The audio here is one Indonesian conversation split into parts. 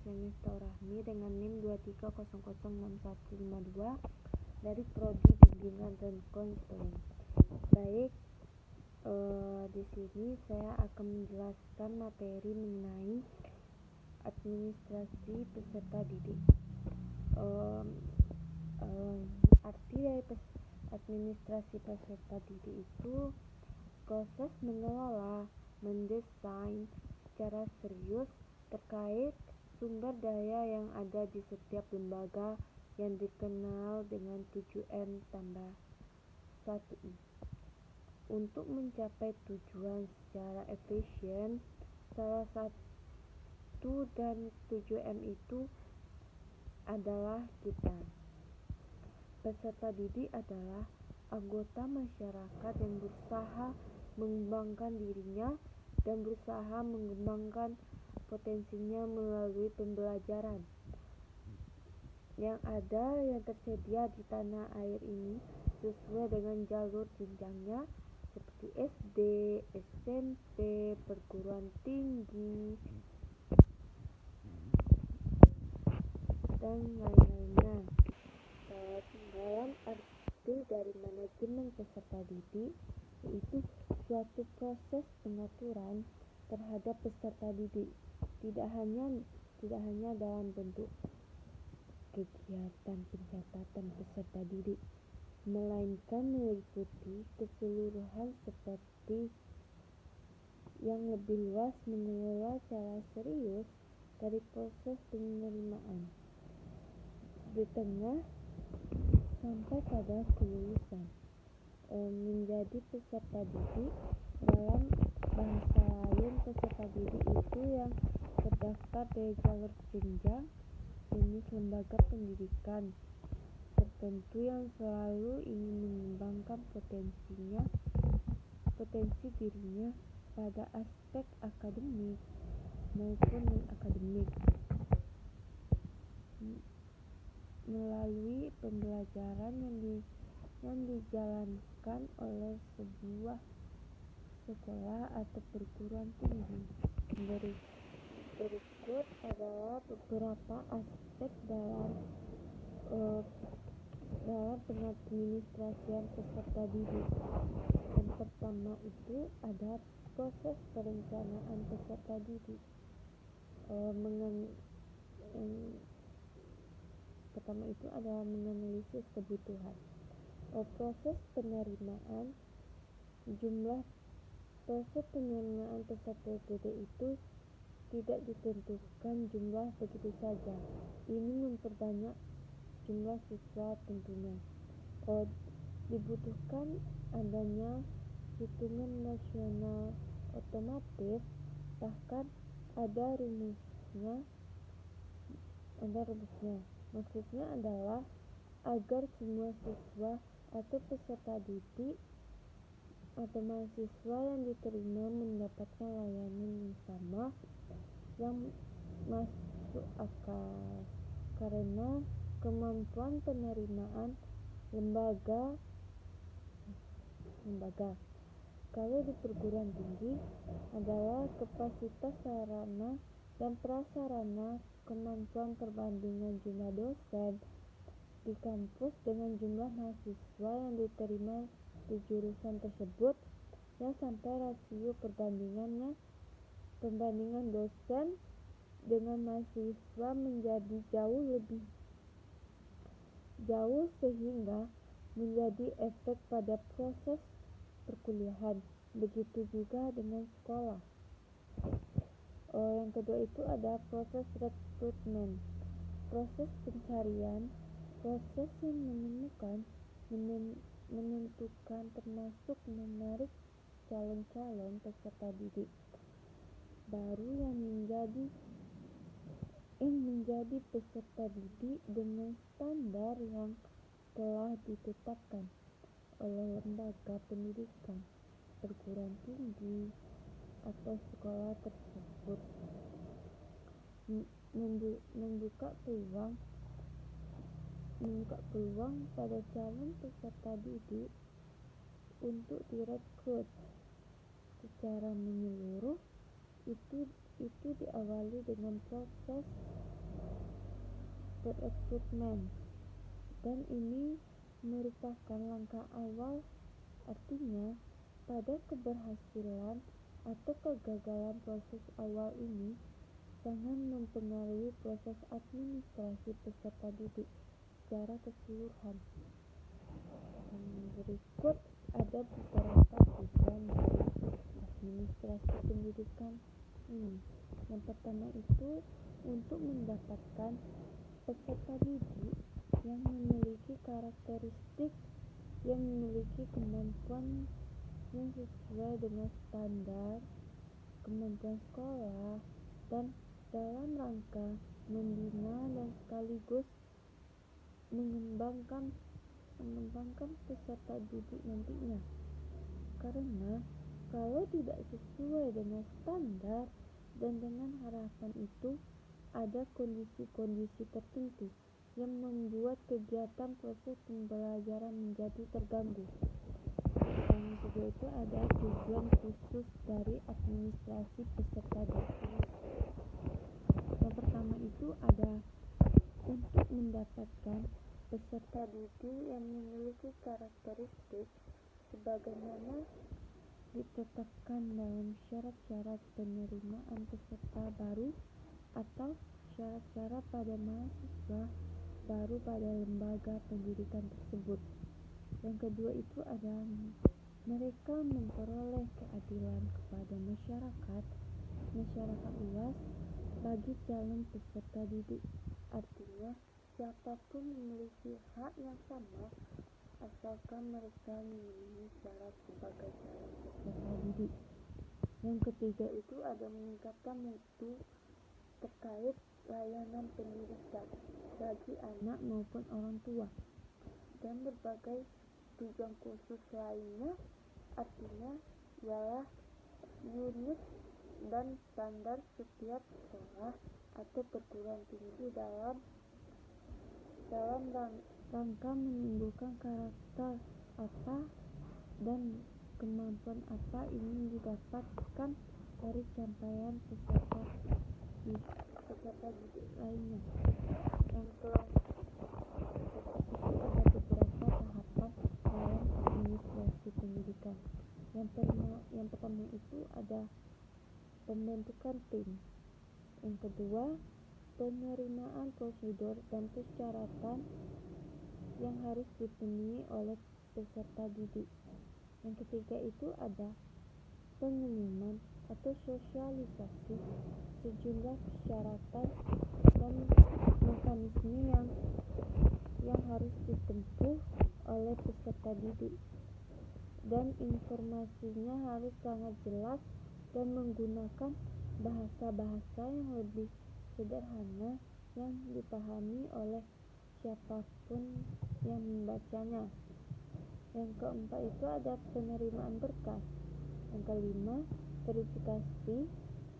Semesta Rahmi dengan NIM 2300615152 dari Prodi Bimbingan dan Konseling. Baik, di sini saya akan menjelaskan materi mengenai administrasi peserta didik. Arti dari administrasi peserta didik itu proses mengelola, mendesain secara serius terkait sumber daya yang ada di setiap lembaga yang dikenal dengan 7M tambah 1I. Untuk mencapai tujuan secara efisien, salah satu dan 7M itu adalah kita. Peserta didik adalah anggota masyarakat yang berusaha mengembangkan dirinya dan berusaha mengembangkan potensinya melalui pembelajaran yang tersedia di tanah air ini sesuai dengan jalur jenjangnya seperti SD, SMP, perguruan tinggi, dan lain-lainnya. Dalam arti dari manajemen peserta didik, yaitu suatu proses pengaturan terhadap peserta didik, tidak hanya dalam bentuk kegiatan pencatatan peserta didik, melainkan meliputi keseluruhan seperti yang lebih luas mengelola secara serius dari proses penerimaan di tengah sampai pada kelulusan. Menjadi peserta didik, dalam bahasa lain peserta didik itu yang terdaftar dari jalur jenjang jenis lembaga pendidikan tertentu yang selalu ingin mengembangkan potensi dirinya pada aspek akademik maupun non-akademik melalui pembelajaran yang dijalankan oleh sebuah sekolah atau perguruan tinggi. Berikut adalah beberapa aspek dalam pengadministrasian peserta didik. Yang pertama itu ada proses perencanaan peserta didik. Pertama itu adalah menganalisis kebutuhan. Proses penerimaan peserta didik itu tidak ditentukan jumlah begitu saja. Ini memperbanyak jumlah siswa tentunya. Dibutuhkan adanya hitungan nasional otomatis, bahkan ada rumusnya. Maksudnya adalah agar semua siswa atau peserta didik atau mahasiswa yang diterima mendapatkan layanan yang sama yang masuk akal, karena kemampuan penerimaan lembaga kalau di perguruan tinggi adalah kapasitas sarana dan prasarana, kemampuan perbandingan jumlah dosen di kampus dengan jumlah mahasiswa yang diterima di jurusan tersebut, yang sampai rasio perbandingan dosen dengan mahasiswa menjadi jauh sehingga menjadi efek pada proses perkuliahan. Begitu juga dengan sekolah. Yang kedua itu ada proses rekrutmen, proses pencarian, proses yang menentukan termasuk menarik calon-calon peserta didik baru yang menjadi peserta didik dengan standar yang telah ditetapkan oleh lembaga pendidikan, perguruan tinggi, atau sekolah tersebut. Membuka peluang pada calon peserta didik untuk direkrut secara menyeluruh. Itu diawali dengan proses perekrutmen, dan ini merupakan langkah awal. Artinya, pada keberhasilan atau kegagalan proses awal ini sangat mempengaruhi proses administrasi peserta didik secara keseluruhan. Dan berikut ada beberapa tujuan dari administrasi pendidikan ini. Yang pertama itu untuk mendapatkan peserta didik yang memiliki karakteristik, yang memiliki kemampuan yang sesuai dengan standar kemampuan sekolah, dan dalam rangka membina dan sekaligus mengembangkan peserta didik nantinya. Karena kalau tidak sesuai dengan standar dan dengan harapan itu, ada kondisi-kondisi tertentu yang membuat kegiatan proses pembelajaran menjadi terganggu. Yang kedua itu ada tujuan khusus dari administrasi peserta didik. Yang pertama itu ada untuk mendapatkan peserta didik yang memiliki karakteristik sebagaimana ditetapkan dalam syarat-syarat penerimaan peserta baru atau syarat-syarat pada mahasiswa baru pada lembaga pendidikan tersebut. Yang kedua itu ada mereka memperoleh keadilan kepada masyarakat luas bagi calon peserta didik. Artinya, siapapun memiliki hak yang sama asalkan mereka memenuhi syarat sebagai calon peserta didik. Yang ketiga itu ada meningkatkan mutu terkait layanan pendidikan bagi anak maupun orang tua, dan berbagai tujuan khusus lainnya. Artinya ialah unit dan standar setiap sekolah atau perguruan tinggi dalam rangka menumbuhkan karakter apa dan kemampuan apa ingin didapatkan dari capaian peserta didik lainnya. Yang itu ada beberapa tahapan dalam administrasi pendidikan. Yang pertama itu ada pembentukan tim. Yang kedua, penerimaan prosedur dan persyaratan yang harus dipenuhi oleh peserta didik. Yang ketiga itu ada pengumuman atau sosialisasi sejumlah persyaratan dan mekanisme yang harus ditempuh oleh peserta didik, dan informasinya harus sangat jelas dan menggunakan bahasa-bahasa yang lebih sederhana yang dipahami oleh siapapun yang membacanya. Yang keempat itu ada penerimaan berkas. Yang kelima, verifikasi.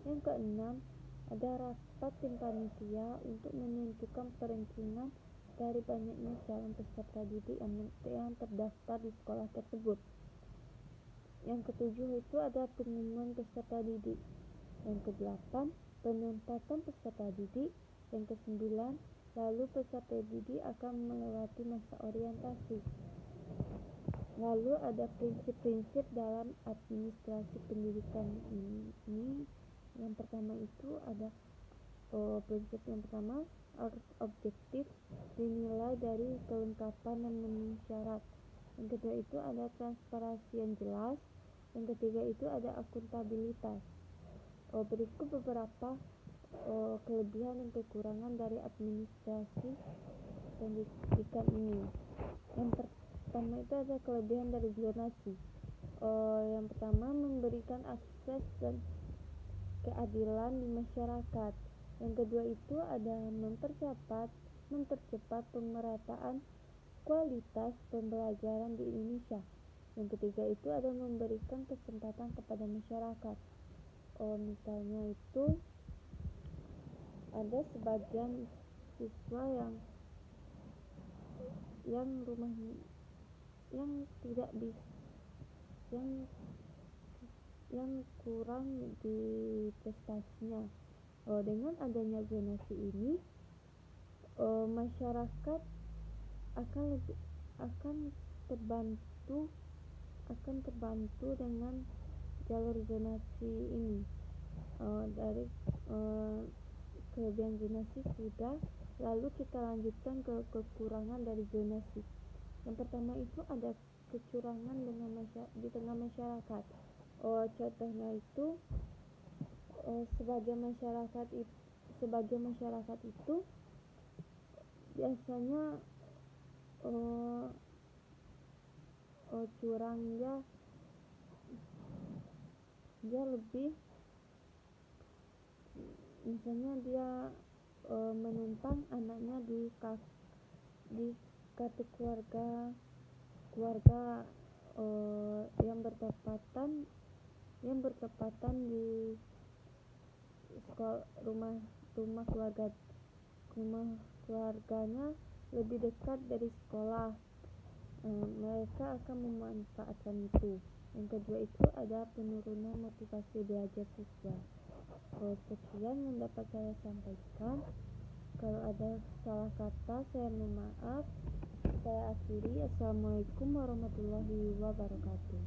Yang keenam, ada rapat tim panitia untuk menentukan perankingan dari banyaknya calon peserta didik yang terdaftar di sekolah tersebut. Yang ketujuh itu ada pengumuman peserta didik. Yang kedelapan, penempatan peserta didik. Yang kesembilan, lalu peserta didik akan melewati masa orientasi. Lalu ada prinsip-prinsip dalam administrasi pendidikan ini. Yang pertama itu ada prinsip yang pertama, harus objektif, dinilai dari kelengkapan dan memenuhi syarat. Yang kedua itu ada transparansi yang jelas. Yang ketiga itu ada akuntabilitas. Berikut beberapa kelebihan dan kekurangan dari administrasi pendidikan ini. Yang pertama itu ada kelebihan dari zonasi. Yang pertama, memberikan akses dan keadilan di masyarakat. Yang kedua itu ada mempercepat pemerataan kualitas pembelajaran di Indonesia. Yang ketiga itu ada memberikan kesempatan kepada masyarakat. Misalnya itu ada sebagian siswa yang kurang di prestasinya. Dengan adanya zonasi ini, masyarakat akan terbantu dengan jalur zonasi ini. Dari kelebihan zonasi sudah, lalu kita lanjutkan ke kekurangan dari zonasi. Yang pertama itu ada kecurangan di tengah masyarakat. Contohnya itu sebagai masyarakat itu biasanya curang, dia lebih, misalnya dia menumpang anaknya di kartu keluarga yang bertepatan di rumah keluarganya lebih dekat dari sekolah. Mereka akan memanfaatkan itu. Yang kedua itu ada penurunan motivasi belajar siswa. Sekian yang dapat saya sampaikan. Kalau ada salah kata saya mohon maaf. Saya akhiri. Assalamualaikum warahmatullahi wabarakatuh.